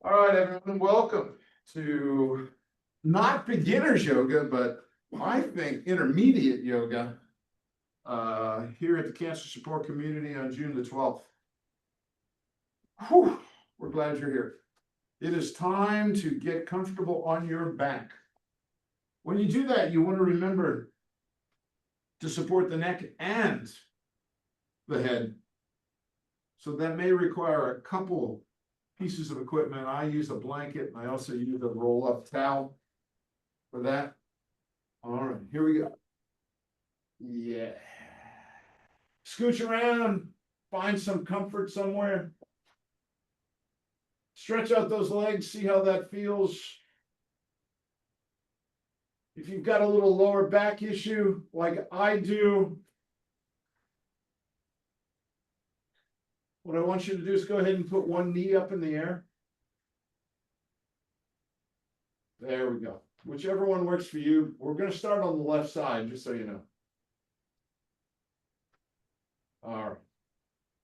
All right, everyone, welcome to not beginners yoga, but I think intermediate yoga here at the Cancer Support Community on June the 12th. Whew, we're glad you're here. It is time to get comfortable on your back. When you do that, you want to remember to support the neck and the head. So that may require a couple pieces of equipment. I use a blanket, and I also use a roll-up towel for that. All right, here we go. Yeah. Scooch around, find some comfort somewhere. Stretch out those legs, see how that feels. If you've got a little lower back issue, like I do, what I want you to do is go ahead and put one knee up in the air. There we go. Whichever one works for you. We're going to start on the left side, just so you know. All right.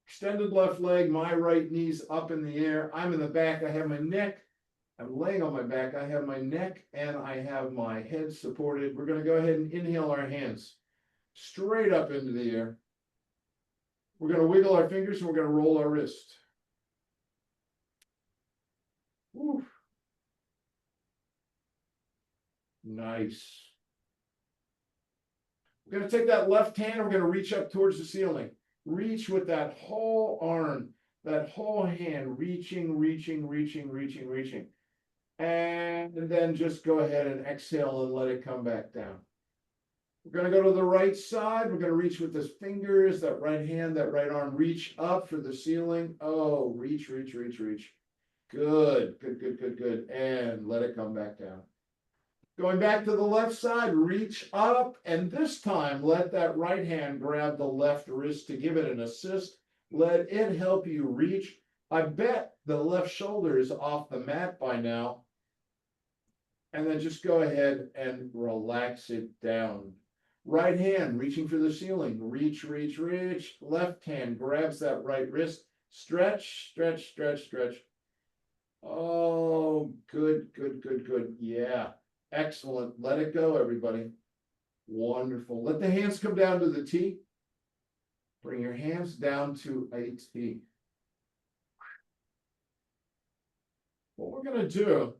Extended left leg, my right knee's up in the air. I'm in the back. I have my neck. I'm laying on my back. I have my neck and I have my head supported. We're going to go ahead and inhale our hands straight up into the air. We're going to wiggle our fingers and we're going to roll our wrist. Woo. Nice. We're going to take that left hand and we're going to reach up towards the ceiling. Reach with that whole arm, that whole hand, reaching. And then just go ahead and exhale and let it come back down. We're going to go to the right side. We're going to reach with those fingers, that right hand, that right arm, reach up for the ceiling. Oh, reach. Good. And let it come back down. Going back to the left side, reach up, and this time let that right hand grab the left wrist to give it an assist. Let it help you reach. I bet the left shoulder is off the mat by now. And then just go ahead and relax it down. Right hand reaching for the ceiling. Reach. Left hand grabs that right wrist. Stretch. Oh, good. Yeah. Excellent. Let it go, everybody. Wonderful. Let the hands come down to the T. Bring your hands down to a T. What we're going to do,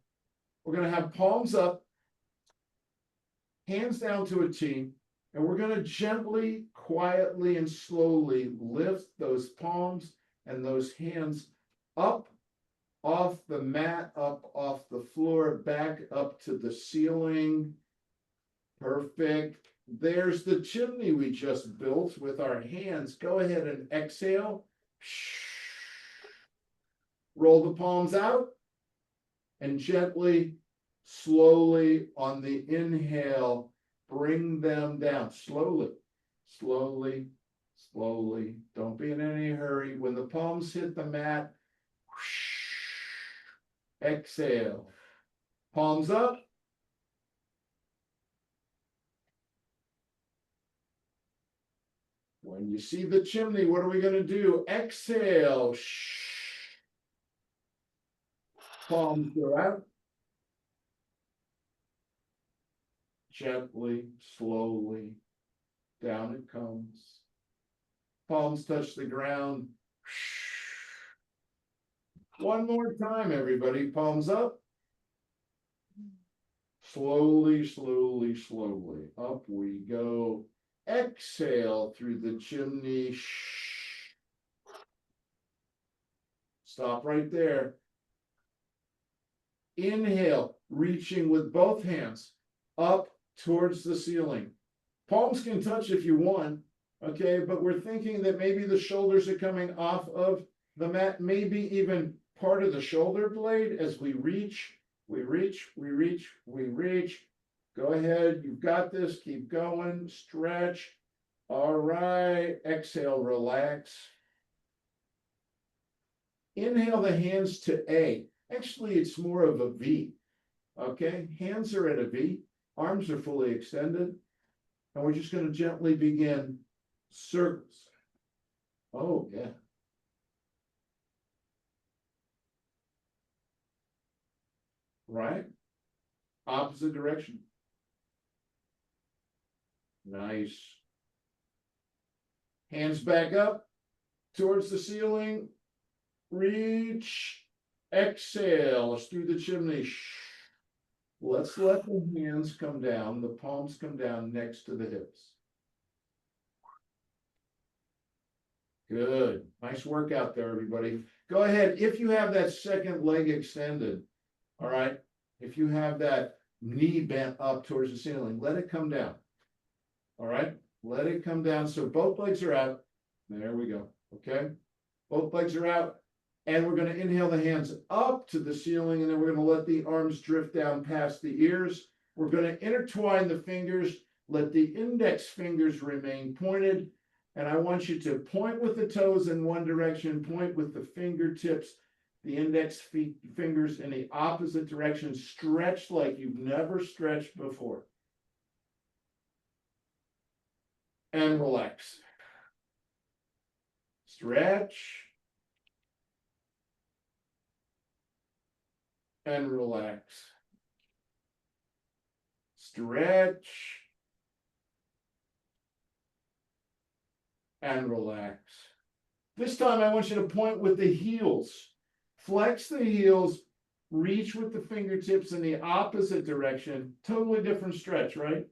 we're going to have palms up, hands down to a T, and we're going to gently, quietly, and slowly lift those palms and those hands up off the mat, up off the floor, back up to the ceiling. Perfect. There's the chimney we just built with our hands. Go ahead and exhale. Roll the palms out and gently, slowly on the inhale, bring them down. Slowly. Don't be in any hurry. When the palms hit the mat, exhale. Palms up. When you see the chimney, what are we going to do? Exhale. Palms go out. Gently, slowly, down it comes. Palms touch the ground. One more time, everybody. Palms up. Slowly. Up we go. Exhale through the chimney. Stop right there. Inhale, reaching with both hands up towards the ceiling. Palms can touch if you want, okay? But we're thinking that maybe the shoulders are coming off of the mat, maybe even part of the shoulder blade as we reach. Go ahead, you've got this, keep going, stretch. All right, exhale, relax. Inhale the hands to A. Actually, it's more of a V, okay? Hands are at a V, arms are fully extended, and we're just gonna gently begin circles. Oh, yeah. right? Opposite direction. Nice. Hands back up towards the ceiling. Reach. Exhale through the chimney. Let's let the hands come down, the palms come down next to the hips. Good. Nice workout there, everybody. Go ahead. If you have that second leg extended, all right, if you have that knee bent up towards the ceiling, let it come down. All right, let it come down. So both legs are out. There we go. Okay. Both legs are out. And we're going to inhale the hands up to the ceiling, and then we're going to let the arms drift down past the ears. We're going to intertwine the fingers, let the index fingers remain pointed. And I want you to point with the toes in one direction, point with the fingertips, the index fingers in the opposite direction, stretch like you've never stretched before. And relax. Stretch. And relax. Stretch. And relax. This time I want you to point with the heels. Flex the heels, reach with the fingertips in the opposite direction. Totally different stretch, right?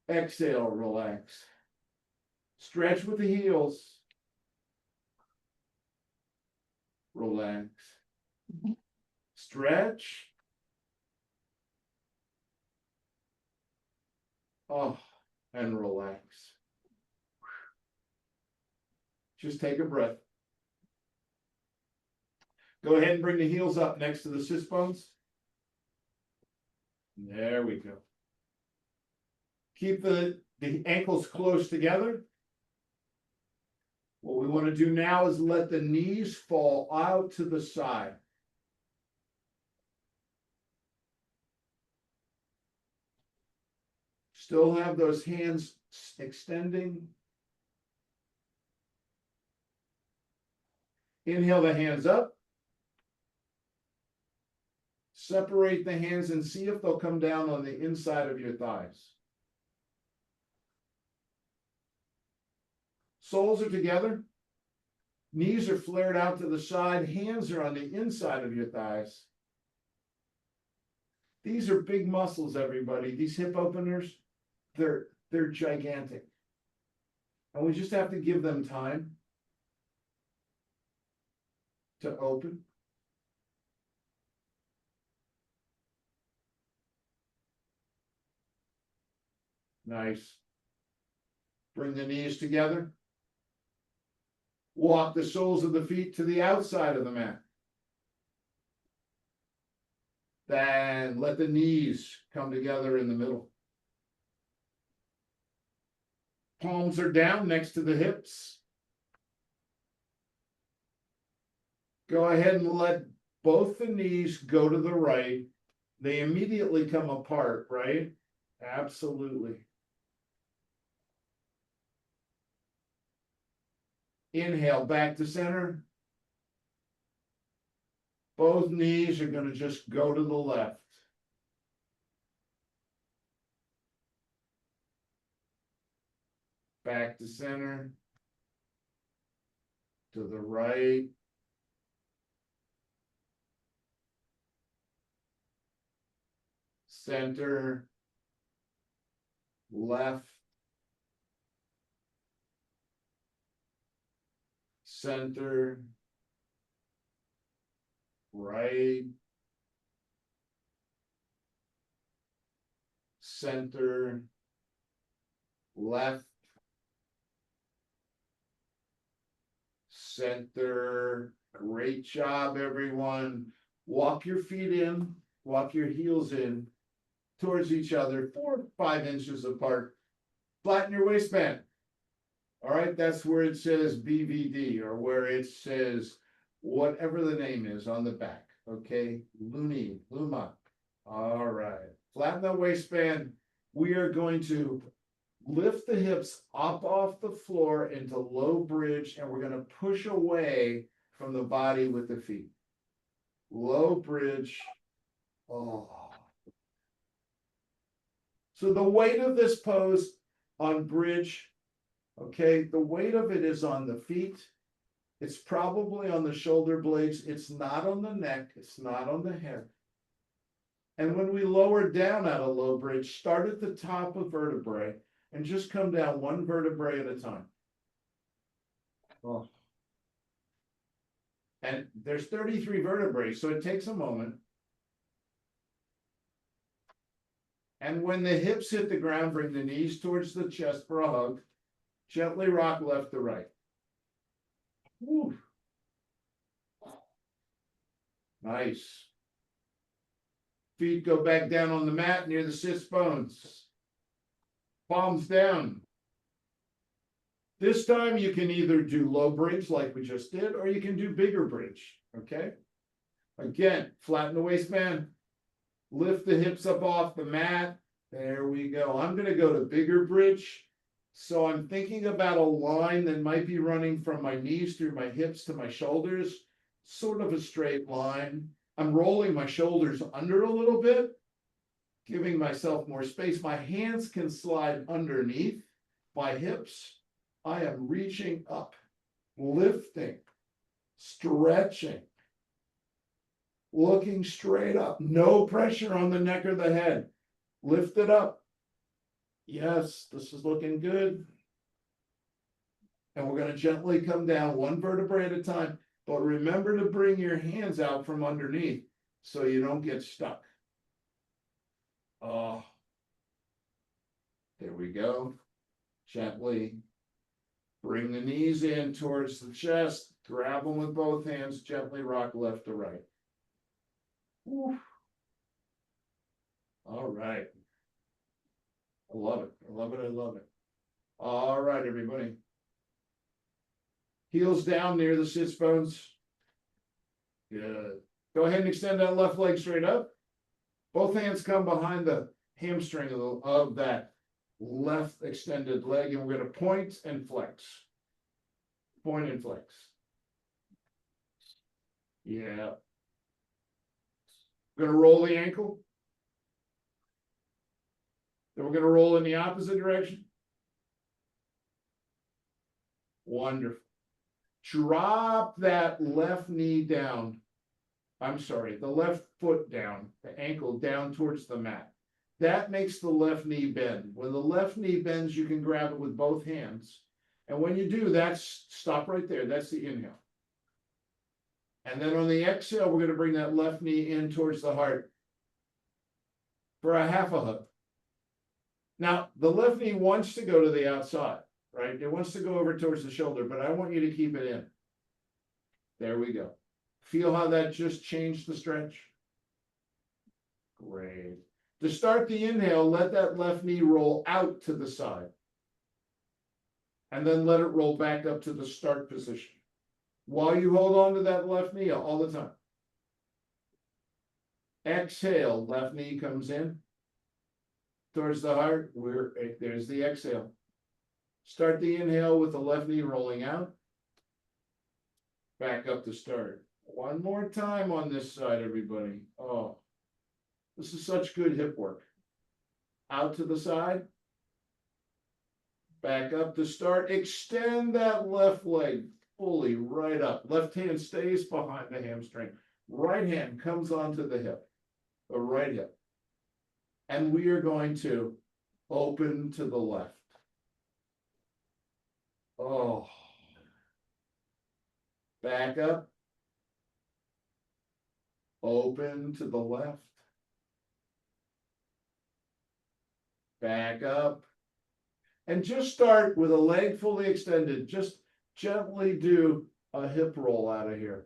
Exhale, relax. Stretch with the heels. Relax. Stretch. Oh, and relax. Just take a breath. Go ahead and bring the heels up next to the sit bones. There we go. Keep the ankles close together. What we want to do now is let the knees fall out to the side. Still have those hands extending. Inhale the hands up. Separate the hands and see if they'll come down on the inside of your thighs. Soles are together. Knees are flared out to the side. Hands are on the inside of your thighs. These are big muscles, everybody. These hip openers, they're gigantic. And we just have to give them time to open. Nice. Bring the knees together. Walk the soles of the feet to the outside of the mat. Then let the knees come together in the middle. Palms are down next to the hips. Go ahead and let both the knees go to the right. They immediately come apart, right? Absolutely. Inhale back to center. Both knees are going to just go to the left. Back to center. To the right. Center. Left. Center. Right. Center. Left. Center. Great job, everyone. Walk your feet in, walk your heels in towards each other, 4 or 5 inches apart. Flatten your waistband. All right, that's where it says BVD or where it says whatever the name is on the back. Okay, Luma. All right, flatten the waistband. We are going to lift the hips up off the floor into low bridge, and we're going to push away from the body with the feet. Low bridge, Oh. So the weight of this pose on bridge, okay, the weight of it is on the feet. It's probably on the shoulder blades. It's not on the neck. It's not on the head. And when we lower down out of low bridge, start at the top of vertebrae and just come down one vertebrae at a time. Oh. And there's 33 vertebrae, so it takes a moment. And when the hips hit the ground, bring the knees towards the chest for a hug. Gently rock left to right. Whew. Nice. Feet go back down on the mat near the sits bones. Palms down. This time you can either do low bridge like we just did, or you can do bigger bridge, okay? Again, flatten the waistband. Lift the hips up off the mat. There we go. I'm going to go to bigger bridge. So I'm thinking about a line that might be running from my knees through my hips to my shoulders, sort of a straight line. I'm rolling my shoulders under a little bit, giving myself more space. My hands can slide underneath my hips. I am reaching up, lifting, stretching, looking straight up. No pressure on the neck or the head. Lift it up. Yes, this is looking good. And we're going to gently come down one vertebrae at a time. But remember to bring your hands out from underneath so you don't get stuck. Oh, there we go. Gently bring the knees in towards the chest. Grab them with both hands. Gently rock left to right. Whew. All right. I love it. I love it. I love it. All right, everybody. Heels down near the sits bones. Good. Go ahead and extend that left leg straight up. Both hands come behind the hamstring of that left extended leg, and we're going to point and flex. Point and flex. Yeah. We're going to roll the ankle. Then we're going to roll in the opposite direction. Wonderful. Drop that left knee down. I'm sorry, the left foot down, the ankle down towards the mat. That makes the left knee bend. When the left knee bends, you can grab it with both hands. And when you do, stop right there. That's the inhale. And then on the exhale, we're going to bring that left knee in towards the heart for a half a hug. Now, the left knee wants to go to the outside, right? It wants to go over towards the shoulder, but I want you to keep it in. There we go. Feel how that just changed the stretch? Great. To start the inhale, let that left knee roll out to the side. And then let it roll back up to the start position. While you hold on to that left knee all the time. Exhale, left knee comes in towards the heart. There's the exhale. Start the inhale with the left knee rolling out. Back up to start. One more time on this side, everybody. Oh, this is such good hip work. Out to the side. Back up to start. Extend that left leg fully right up. Left hand stays behind the hamstring. Right hand comes onto the hip. The right hip. And we are going to open to the left. Oh. Back up. Open to the left. Back up. And just start with a leg fully extended. Just gently do a hip roll out of here.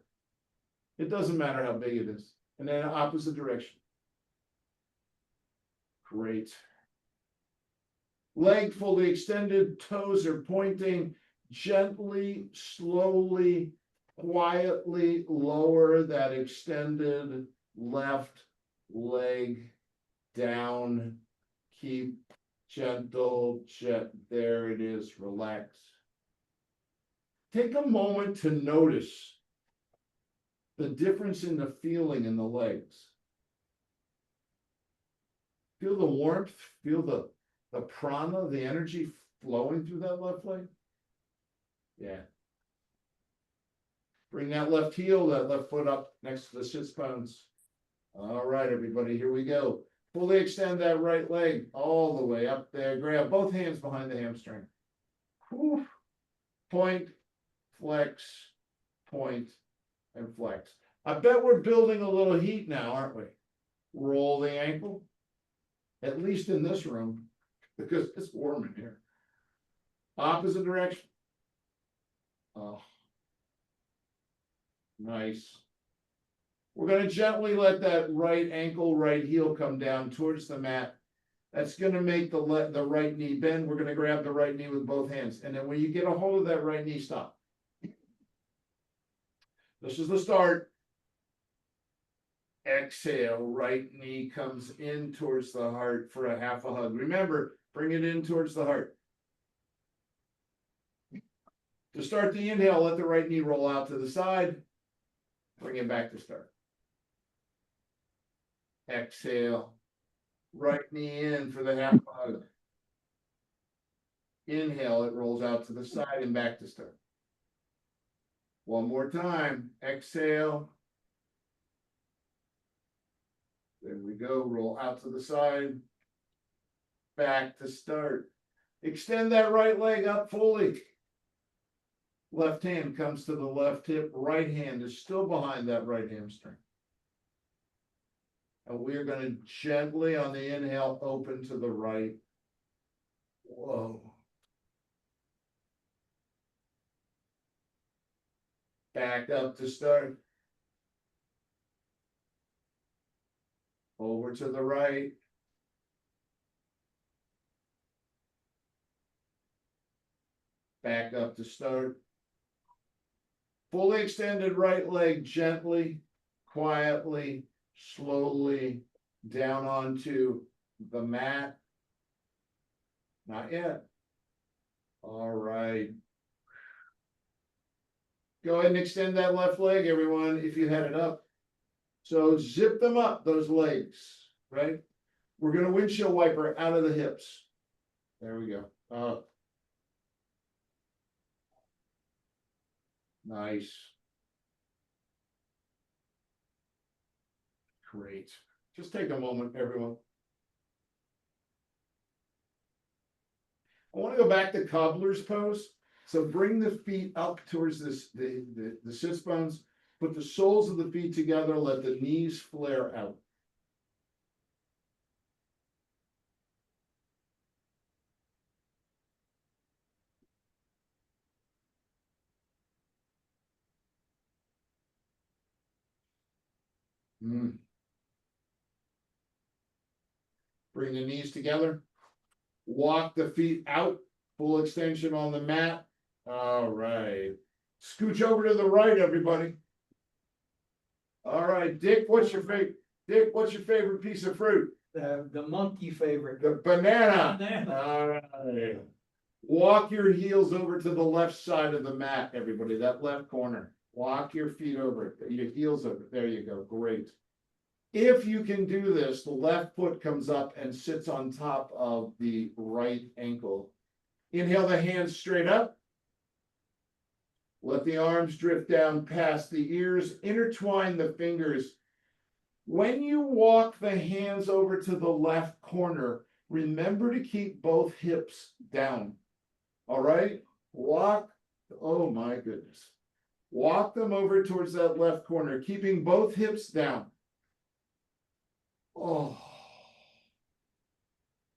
It doesn't matter how big it is. And then opposite direction. Great. Leg fully extended, toes are pointing. Gently, slowly, quietly lower that extended left leg down. Keep gentle, there it is, relax. Take a moment to notice the difference in the feeling in the legs. Feel the warmth, feel the prana, the energy flowing through that left leg. Yeah. Bring that left heel, that left foot up next to the sits bones. All right, everybody, here we go. Fully extend that right leg all the way up there. Grab both hands behind the hamstring. Whew. Point, flex, point, and flex. I bet we're building a little heat now, aren't we? Roll the ankle, at least in this room, because it's warm in here. Opposite direction. Oh, nice. We're going to gently let that right ankle, right heel come down towards the mat. That's going to make the right knee bend. We're going to grab the right knee with both hands. And then when you get a hold of that right knee, stop. This is the start. Exhale, right knee comes in towards the heart for a half a hug. Remember, bring it in towards the heart. To start the inhale, let the right knee roll out to the side. Bring it back to start. Exhale, right knee in for the half hug. Inhale, it rolls out to the side and back to start. One more time. Exhale. There we go. Roll out to the side. Back to start. Extend that right leg up fully. Left hand comes to the left hip. Right hand is still behind that right hamstring. And we are going to gently on the inhale open to the right. Whoa. Back up to start. Over to the right. Back up to start. Fully extended right leg gently, quietly, slowly down onto the mat. Not yet. All right. Go ahead and extend that left leg, everyone, if you had it up. So zip them up, those legs, right? We're going to windshield wiper out of the hips. There we go. Up. Nice. Great. Just take a moment, everyone. I want to go back to cobbler's pose. So bring the feet up towards this, the sits bones. Put the soles of the feet together. Let the knees flare out. Bring the knees together. Walk the feet out. Full extension on the mat. All right. Scooch over to the right, everybody. All right, Dick, what's your favorite? Dick, what's your favorite piece of fruit? The monkey favorite. The banana. Banana. All right. Walk your heels over to the left side of the mat, everybody. That left corner. Walk your feet over it. Your heels over. There you go. Great. If you can do this, the left foot comes up and sits on top of the right ankle. Inhale the hands straight up. Let the arms drift down past the ears. Intertwine the fingers. When you walk the hands over to the left corner, remember to keep both hips down. All right? Walk. Oh my goodness. Walk them over towards that left corner, keeping both hips down. Oh.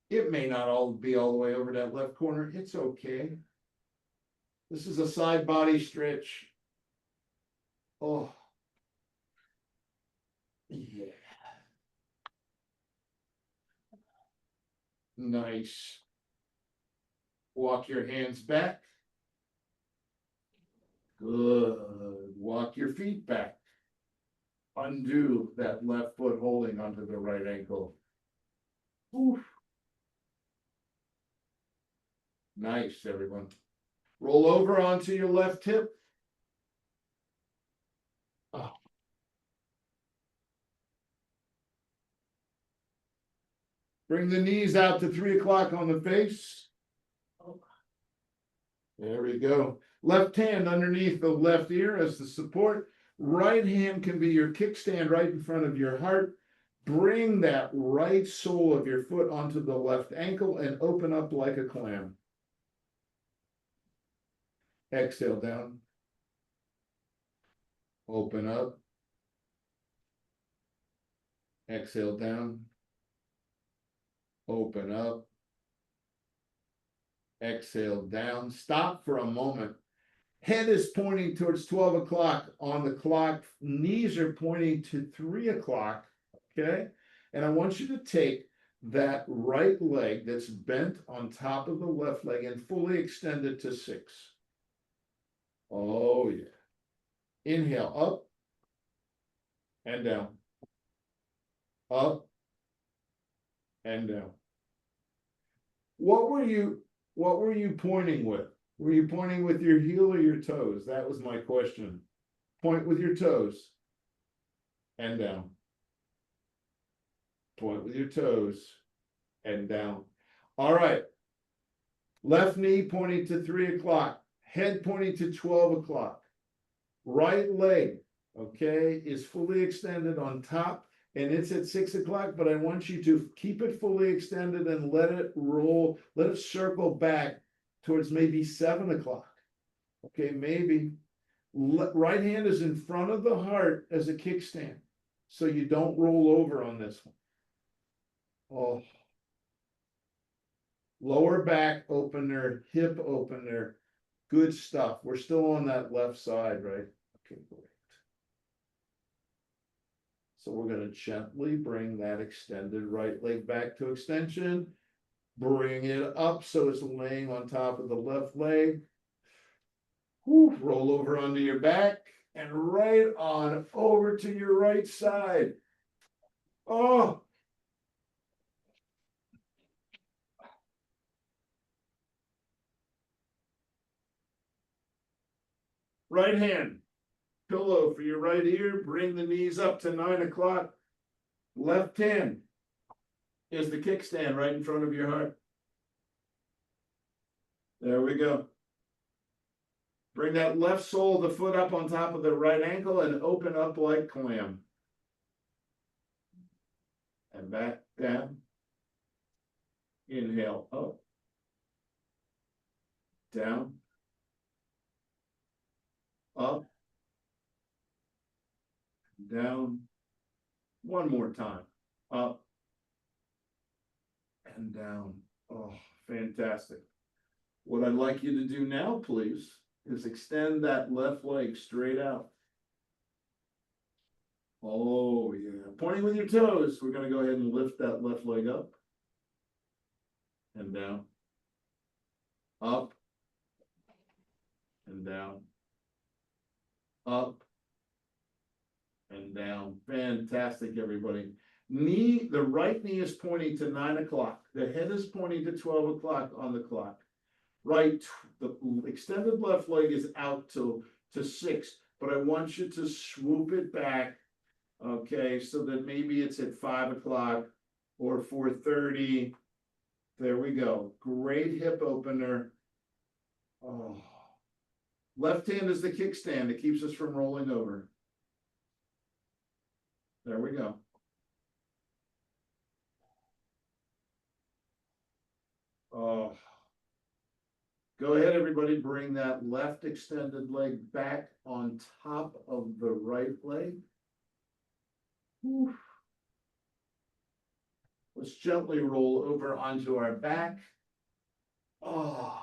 It may not all be all the way over that left corner. It's okay. This is a side body stretch. Oh. Yeah. Nice. Walk your hands back. Good. Walk your feet back. Undo that left foot holding onto the right ankle. Oof. Nice, everyone. Roll over onto your left hip. Oh. Bring the knees out to 3 o'clock on the face. There we go. Left hand underneath the left ear as the support. Right hand can be your kickstand right in front of your heart. Bring that right sole of your foot onto the left ankle and open up like a clam. Exhale down. Open up. Exhale down. Open up. Exhale down. Stop for a moment. Head is pointing towards 12 o'clock on the clock. Knees are pointing to 3 o'clock. Okay. And I want you to take that right leg that's bent on top of the left leg and fully extend it to 6. Oh, yeah. Inhale up and down. Up and down. What were you pointing with? Were you pointing with your heel or your toes? That was my question. Point with your toes and down. Point with your toes and down. All right. Left knee pointing to 3 o'clock. Head pointing to 12 o'clock. Right leg, okay, is fully extended on top and it's at 6 o'clock, but I want you to keep it fully extended and let it roll, let it circle back towards maybe 7 o'clock. Okay, maybe. Right hand is in front of the heart as a kickstand, so you don't roll over on this one. Oh. Lower back opener, hip opener, good stuff. We're still on that left side, right? Okay, great. So we're going to gently bring that extended right leg back to extension. Bring it up so it's laying on top of the left leg. Whew, roll over onto your back and right on over to your right side. Oh. Right hand, pillow for your right ear. Bring the knees up to 9 o'clock. Left hand is the kickstand right in front of your heart. There we go. Bring that left sole of the foot up on top of the right ankle and open up like clam. And back down. Inhale up. Down. Up. Down. One more time. Up. And down. Oh, fantastic. What I'd like you to do now, please, is extend that left leg straight out. Oh, yeah. Pointing with your toes. We're going to go ahead and lift that left leg up. And down. Up. And down. Up. And down. Fantastic, everybody. Knee, the right knee is pointing to 9 o'clock. The head is pointing to 12 o'clock on the clock. Right, the extended left leg is out to 6, but I want you to swoop it back, okay, so that maybe it's at 5 o'clock or 4:30. There we go. Great hip opener. Oh. Left hand is the kickstand. It keeps us from rolling over. There we go. Oh. Go ahead, everybody, bring that left extended leg back on top of the right leg. Whew. Let's gently roll over onto our back. Oh.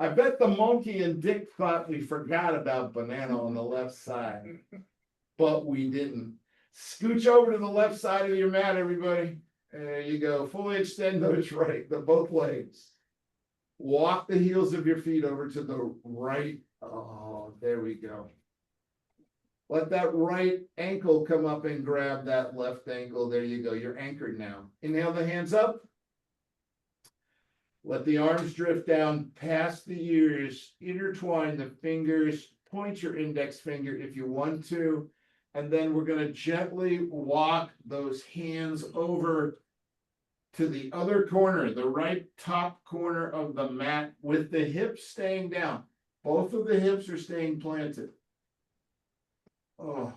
I bet the monkey and Dick thought we forgot about banana on the left side, but we didn't. Scooch over to the left side of your mat, everybody. There you go. Fully extend those both legs. Walk the heels of your feet over to the right. Oh, there we go. Let that right ankle come up and grab that left ankle. There you go. You're anchored now. Inhale the hands up. Let the arms drift down past the ears. Intertwine the fingers. Point your index finger if you want to. And then we're going to gently walk those hands over to the other corner, the right top corner of the mat with the hips staying down. Both of the hips are staying planted. Oh.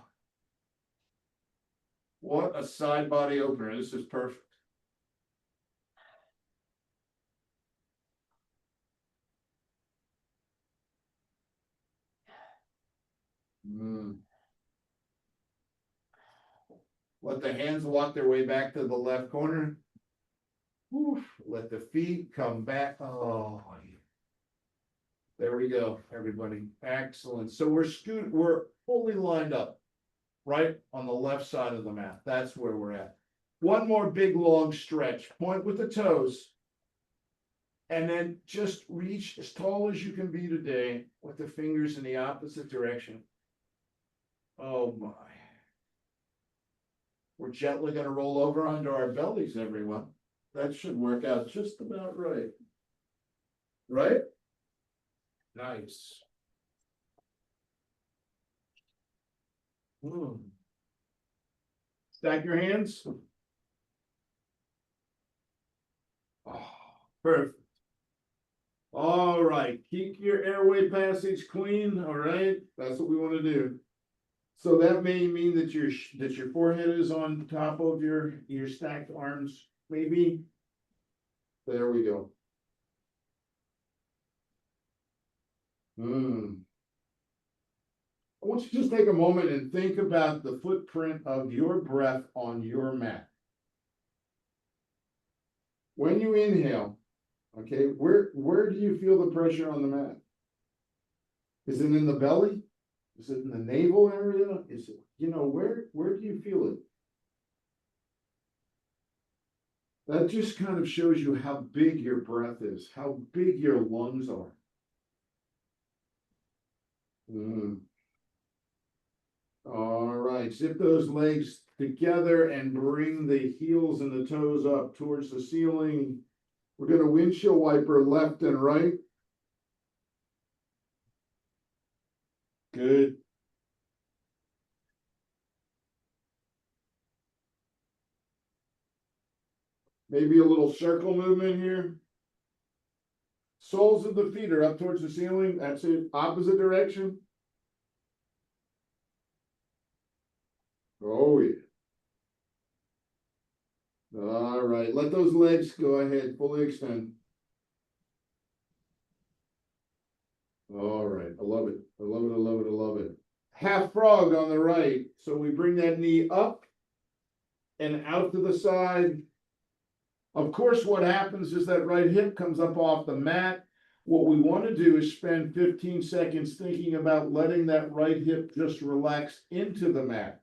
What a side body opener. This is perfect. Let the hands walk their way back to the left corner. Oof. Let the feet come back. Oh, there we go, everybody. Excellent. So we're fully lined up, right on the left side of the mat. That's where we're at. One more big long stretch. Point with the toes. And then just reach as tall as you can be today with the fingers in the opposite direction. Oh my. We're gently going to roll over onto our bellies, everyone. That should work out just about right. Right? Nice. Stack your hands. Oh, perfect. All right, keep your airway passage clean. All right, that's what we want to do. So that may mean that your forehead is on top of your stacked arms, maybe. There we go. I want you to just take a moment and think about the footprint of your breath on your mat. When you inhale, okay, where do you feel the pressure on the mat? Is it in the belly? Is it in the navel area? Is it, where do you feel it? That just kind of shows you how big your breath is, how big your lungs are. All right, zip those legs together and bring the heels and the toes up towards the ceiling. We're going to windshield wiper left and right. Good. Maybe a little circle movement here. Soles of the feet are up towards the ceiling. That's it. Opposite direction. Oh, yeah. All right. Let those legs go ahead. Fully extend. All right. I love it. I love it. I love it. I love it. Half frog on the right. So we bring that knee up and out to the side. Of course, what happens is that right hip comes up off the mat. What we want to do is spend 15 seconds thinking about letting that right hip just relax into the mat.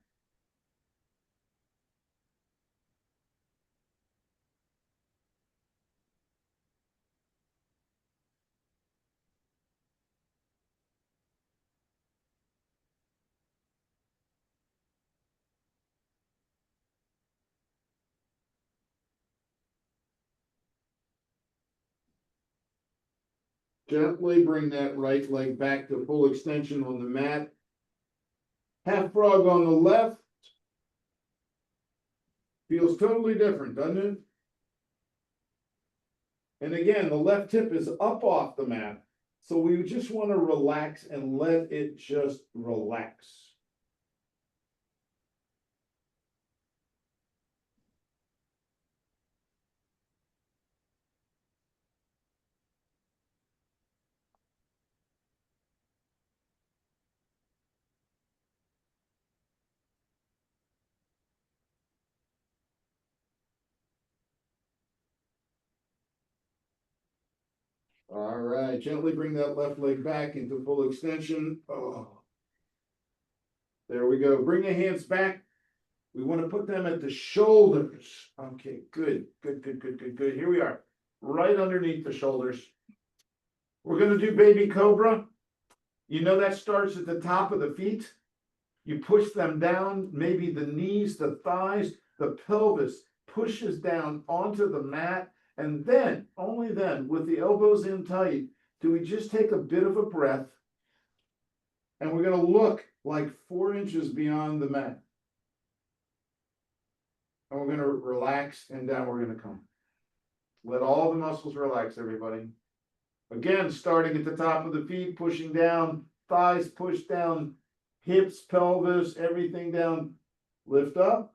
Gently bring that right leg back to full extension on the mat. Half frog on the left. Feels totally different, doesn't it? And again, the left hip is up off the mat. So we just want to relax and let it just relax. All right, gently bring that left leg back into full extension. Oh. There we go. Bring your hands back. We want to put them at the shoulders. Okay, good, good, good, good, good, good. Here we are, right underneath the shoulders. We're going to do baby cobra. You know that starts at the top of the feet. You push them down, maybe the knees, the thighs, the pelvis pushes down onto the mat. And then, only then, with the elbows in tight, do we just take a bit of a breath. And we're going to look like 4 inches beyond the mat. And we're going to relax and down we're going to come. Let all the muscles relax, everybody. Again, starting at the top of the feet, pushing down, thighs push down, hips, pelvis, everything down. Lift up.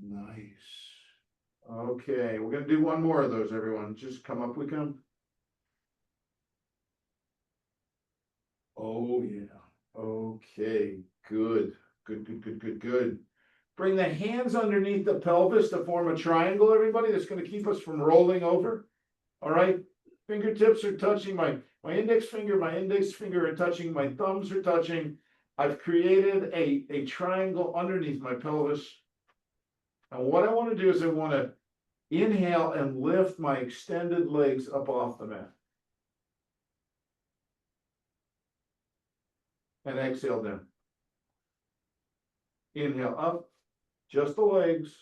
Nice. Okay, we're gonna do one more of those, everyone. Just come up, we come. Oh, yeah. Okay, good. Good. Bring the hands underneath the pelvis to form a triangle, everybody. That's gonna keep us from rolling over. All right, fingertips are touching my index finger are touching, my thumbs are touching. I've created a triangle underneath my pelvis. And what I want to do is I want to inhale and lift my extended legs up off the mat. And exhale down. Inhale up, just the legs.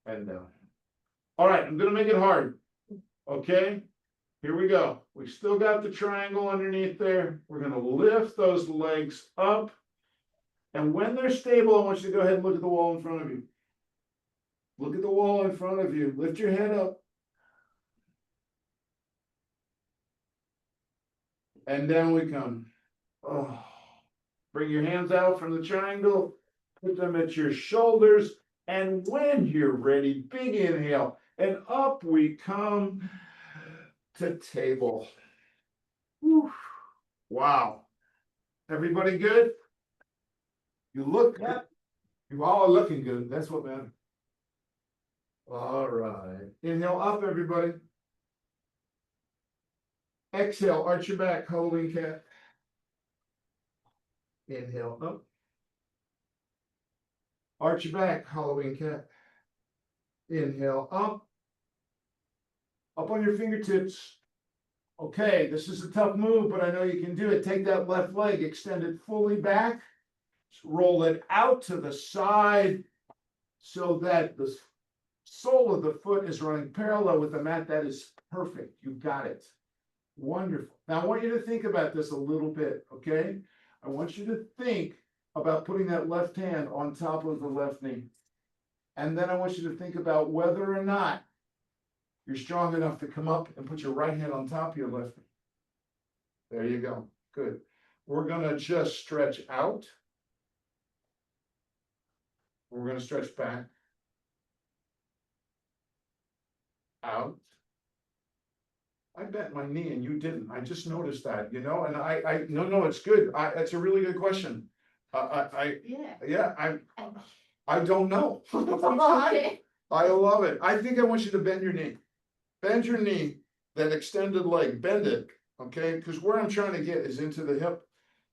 And down. All right, I'm gonna make it hard. Okay, here we go. We still got the triangle underneath there. We're gonna lift those legs up. And when they're stable, I want you to go ahead and look at the wall in front of you. Look at the wall in front of you. Lift your head up. And down we come. Oh. Bring your hands out from the triangle. Put them at your shoulders. And when you're ready, big inhale. And up we come to table. Whew. Wow. Everybody good? You look good. You all are looking good. That's what matters. All right. Inhale up, everybody. Exhale, arch your back, Halloween cat. Inhale up. Arch your back, Halloween cat. Inhale up. Up on your fingertips. Okay, this is a tough move, but I know you can do it. Take that left leg, extend it fully back. Roll it out to the side so that the sole of the foot is running parallel with the mat. That is perfect. You got it. Wonderful. Now I want you to think about this a little bit, okay? I want you to think about putting that left hand on top of the left knee. And then I want you to think about whether or not you're strong enough to come up and put your right hand on top of your left knee. There you go. Good. We're going to just stretch out. We're going to stretch back. Out. I bent my knee and you didn't. I just noticed that, you know, and no, it's good. It's a really good question. Yeah. I don't know. Okay. I love it. I think I want you to bend your knee. Bend your knee, that extended leg, bend it, okay? Because where I'm trying to get is into the hip.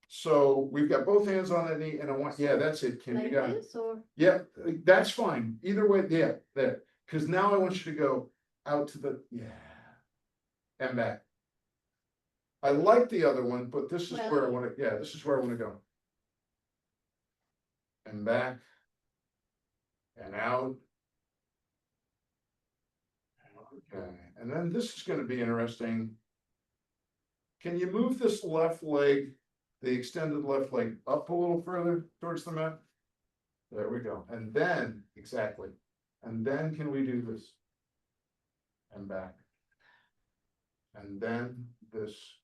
So we've got both hands on the knee and I want, yeah, that's it, Kim. You Like got it. this or? Yeah, that's fine. Either way, yeah, there. Because now I want you to go out to the, yeah, and back. I like the other one, but this is where I want to, yeah, this is where I want to go. And back. And out. Okay, and then this is going to be interesting. Can you move this left leg, the extended left leg, up a little further towards the mat? There we go. And then, exactly. And then can we do this? And back. And then this.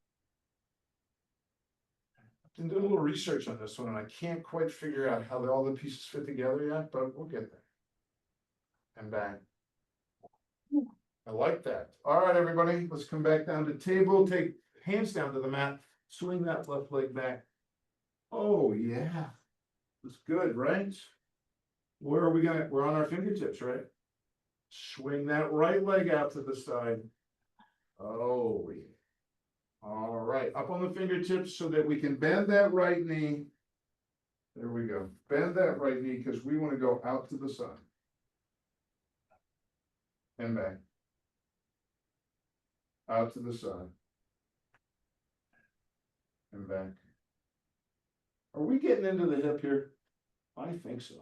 I've been doing a little research on this one, and I can't quite figure out how all the pieces fit together yet, but we'll get there. And back. I like that. All right, everybody, let's come back down to table. Take hands down to the mat. Swing that left leg back. Oh, yeah. That's good, right? Where are we gonna, we're on our fingertips, right? Swing that right leg out to the side. Oh, yeah. All right, up on the fingertips so that we can bend that right knee. There we go. Bend that right knee because we want to go out to the side. And back. Out to the side. And back. Are we getting into the hip here? I think so.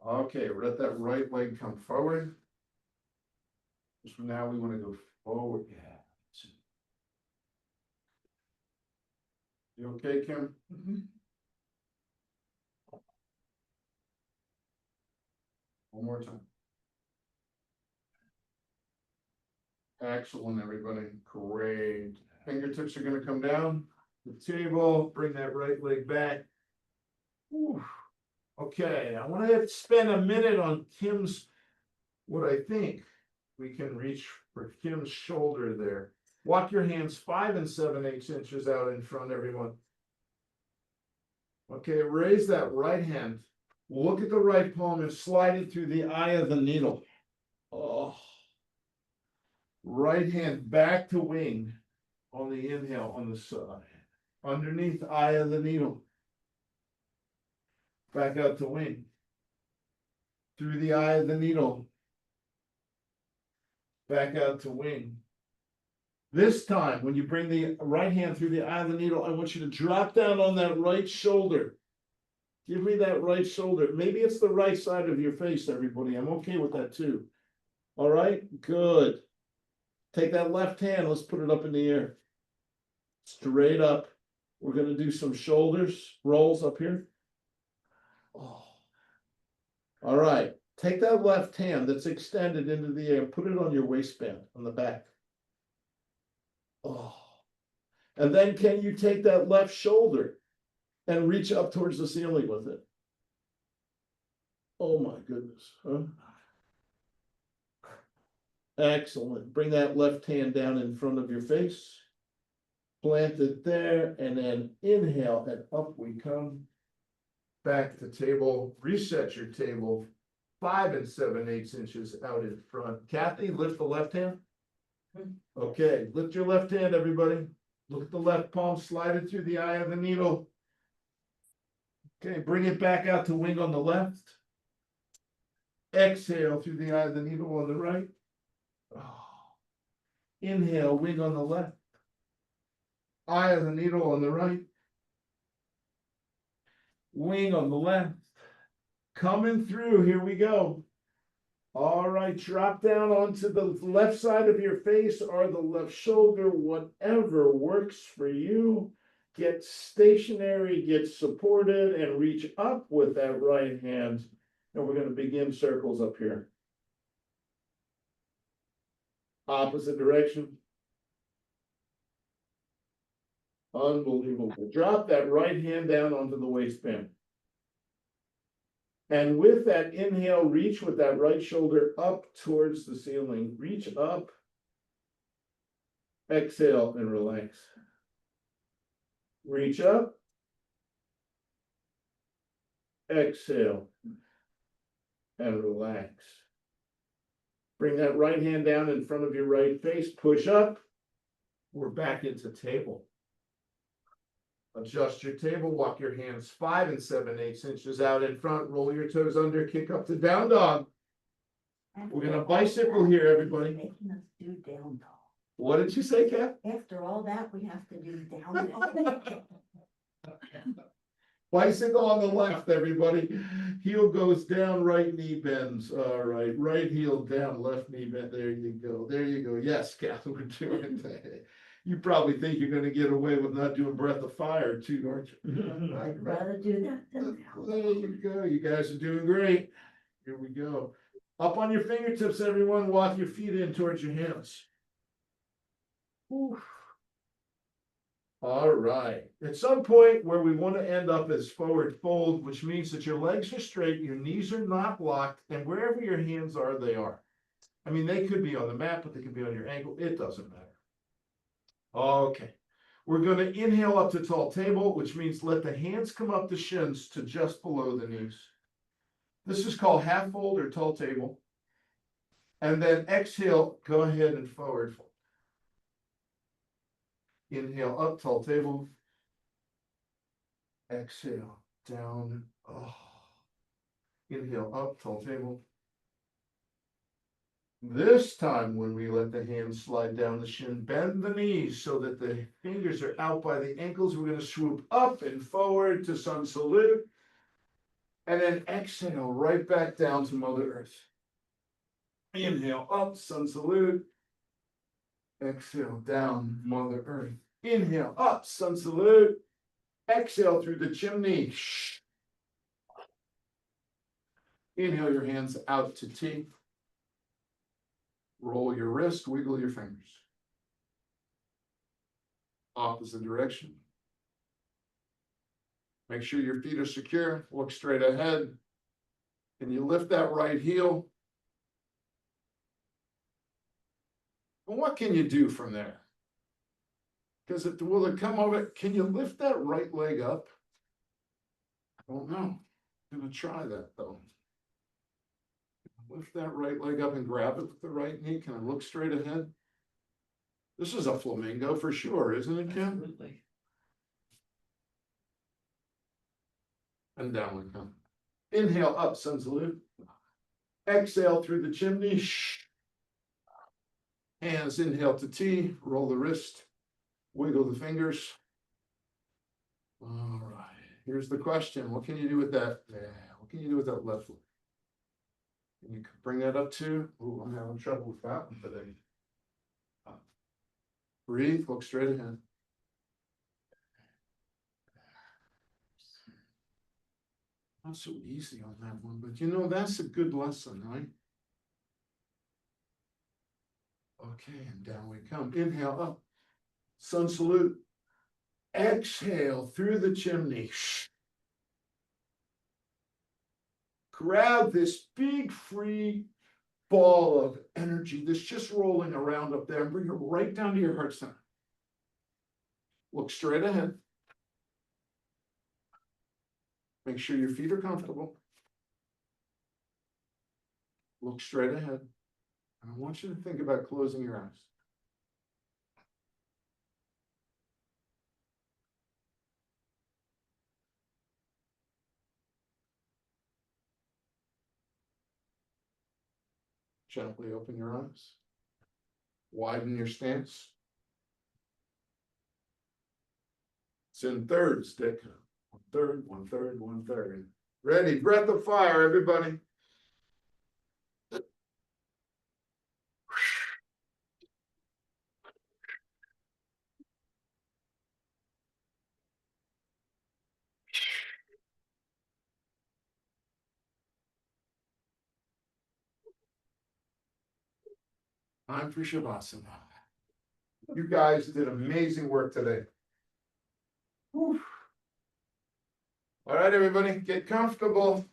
Okay, let that right leg come forward. So now we want to go forward. Yeah. You okay, Kim? One more time. Excellent, everybody. Great. Fingertips are gonna come down the table, bring that right leg back. Whew. Okay, I want to spend a minute on Kim's, what I think we can reach for Kim's shoulder there. Walk your hands 5 7/8 inches out in front, everyone. Okay, raise that right hand. Look at the right palm and slide it through the eye of the needle. Oh. Right hand back to wing on the inhale on the side. Underneath eye of the needle. Back out to wing. Through the eye of the needle. Back out to wing. This time, when you bring the right hand through the eye of the needle, I want you to drop down on that right shoulder. Give me that right shoulder. Maybe it's the right side of your face, everybody. I'm okay with that too. All right, good. Take that left hand, let's put it up in the air. Straight up. We're gonna do some shoulders, rolls up here. Oh. All right, take that left hand that's extended into the air, put it on your waistband on the back. Oh. And then can you take that left shoulder and reach up towards the ceiling with it? Oh my goodness, huh? Excellent. Bring that left hand down in front of your face. Plant it there and then inhale and up we come. Back to table, reset your table 5 7/8 inches out in front. Kathy, lift the left hand. Okay, lift your left hand, everybody. Look at the left palm, slide it through the eye of the needle. Okay, bring it back out to wing on the left. Exhale through the eye of the needle on the right. Oh. Inhale, wing on the left. Eye of the needle on the right. Wing on the left. Coming through, here we go. All right, drop down onto the left side of your face or the left shoulder, whatever works for you. Get stationary, get supported, and reach up with that right hand. And we're going to begin circles up here. Opposite direction. Unbelievable. Drop that right hand down onto the waistband. And with that inhale, reach with that right shoulder up towards the ceiling. Reach up. Exhale and relax. Reach up. Exhale and relax. Bring that right hand down in front of your right face. Push up. We're back into table. Adjust your table, walk your hands 5 7/8 inches out in front, roll your toes under, kick up to down dog. We're gonna bicycle here, everybody. Making us do down dog. What did you say, Kat? After all that, we have to do down dog. Bicycle on the left, everybody. Heel goes down, right knee bends. All right, right heel down, left knee bend. There you go. There you go. Yes, Kath, we're doing that. You probably think you're gonna get away with not doing breath of fire too, aren't you? I'd rather do that than down. There you go. You guys are doing great. Here we go. Up on your fingertips, everyone. Walk your feet in towards your hands. Whew. All right. At some point where we want to end up is forward fold, which means that your legs are straight, your knees are not locked, and wherever your hands are, they are. I mean, they could be on the mat, but they could be on your ankle. It doesn't matter. Okay. We're going to inhale up to tall table, which means let the hands come up the shins to just below the knees. This is called half fold or tall table. And then exhale, go ahead and forward fold. Inhale up, tall table. Exhale, down. Oh. Inhale up, tall table. This time when we let the hands slide down the shin, bend the knees so that the fingers are out by the ankles. We're going to swoop up and forward to sun salute. And then exhale right back down to Mother Earth. Inhale up, sun salute. Exhale down, Mother Earth. Inhale up, sun salute. Exhale through the chimney. Inhale your hands out to T. Roll your wrist, wiggle your fingers. Opposite direction. Make sure your feet are secure, look straight ahead. Can you lift that right heel? And what can you do from there? Because will it come over? Can you lift that right leg up? I don't know. I'm gonna try that though. Lift that right leg up and grab it with the right knee. Can I look straight ahead? This is a flamingo for sure, isn't it, Ken? Absolutely. And down we come. Inhale up, sun salute. Exhale through the chimney. Hands inhale to T, roll the wrist, wiggle the fingers. All right, here's the question. What can you do with that? What can you do with that left leg? Can you bring that up to? Oh, I'm having trouble with that one today. Breathe, look straight ahead. Not so easy on that one, but you know, that's a good lesson, right? Okay, and down we come. Inhale up. Sun salute. Exhale through the chimney. Grab this big free ball of energy that's just rolling around up there and bring it right down to your heart center. Look straight ahead. Make sure your feet are comfortable. Look straight ahead. And I want you to think about closing your eyes. Gently open your eyes. Widen your stance. It's in thirds, Dick. 1/3, 1/3, 1/3. Ready, breath of fire, everybody. Time for Shavasana. You guys did amazing work today. Whew. All right, everybody, get comfortable.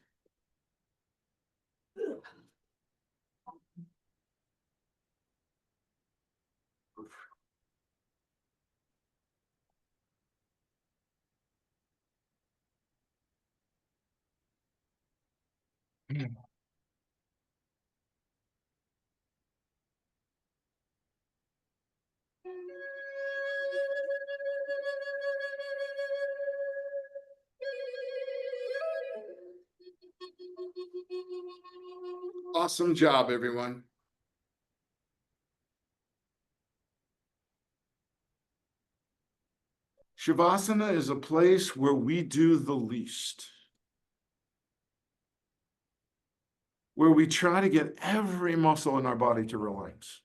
Awesome job, everyone. Shavasana is a place where we do the least, where we try to get every muscle in our body to relax.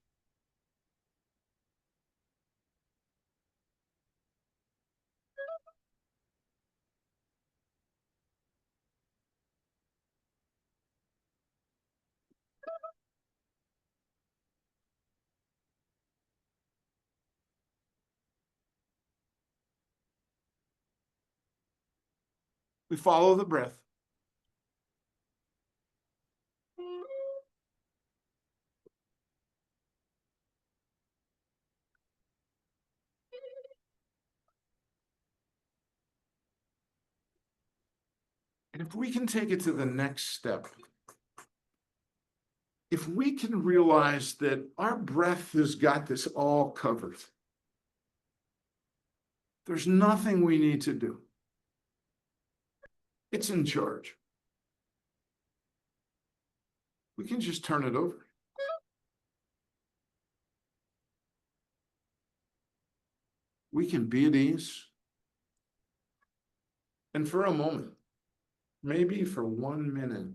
We follow the breath. And if we can take it to the next step, if we can realize that our breath has got this all covered, there's nothing we need to do. It's in charge. We can just turn it over. We can be at ease. And for a moment, maybe for 1 minute,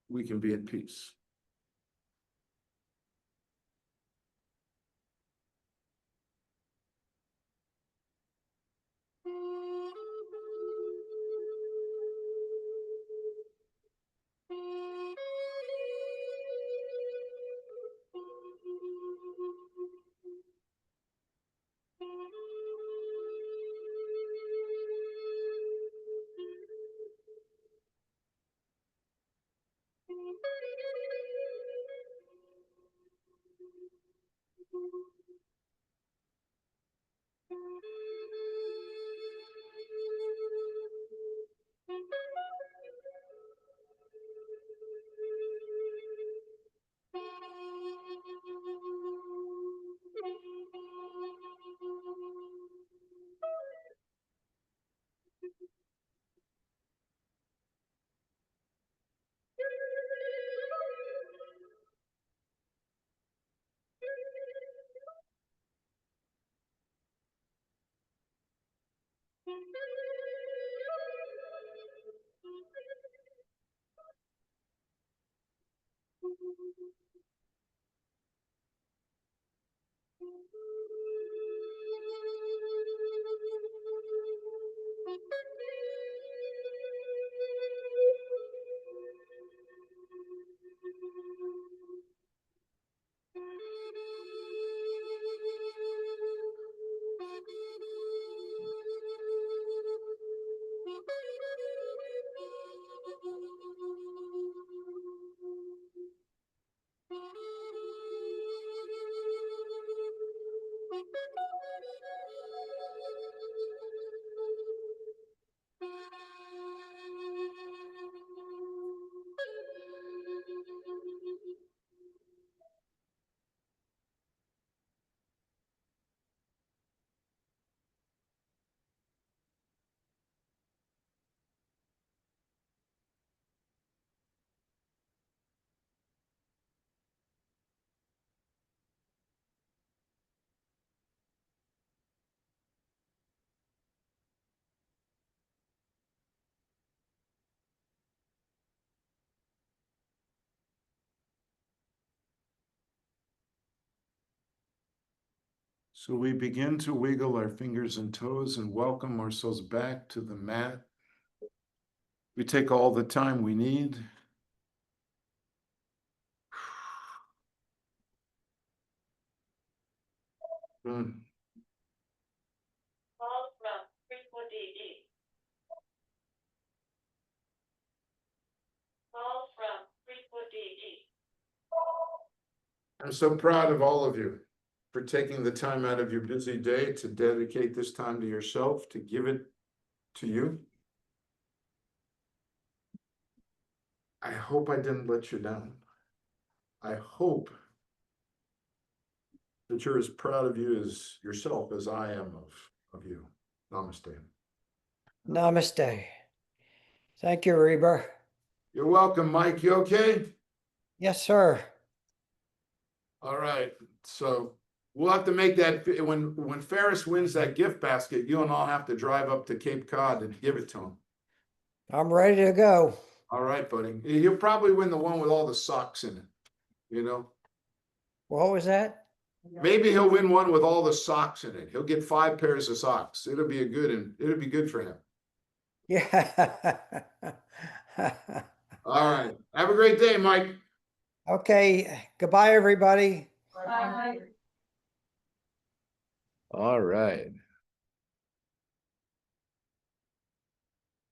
we can be at peace. So we begin to wiggle our fingers and toes and welcome ourselves back to the mat. We take all the time we need. Good. Call from 340D. Call from 340D. I'm so proud of all of you for taking the time out of your busy day to dedicate this time to yourself, to give it to you. I hope I didn't let you down. I hope that you're as proud of you as yourself as I am of you. Namaste. Namaste. Thank you, Reber. You're welcome, Mike. You okay? Yes, sir. All right. So we'll have to make that when Ferris wins that gift basket, you and I'll have to drive up to Cape Cod and give it to him. I'm ready to go. All right, buddy. He'll probably win the one with all the socks in it, you know? What was that? Maybe he'll win one with all the socks in it. He'll get 5 pairs of socks. It'll be good for him. Yeah. All right. Have a great day, Mike. Okay. Goodbye, everybody. Bye. All right.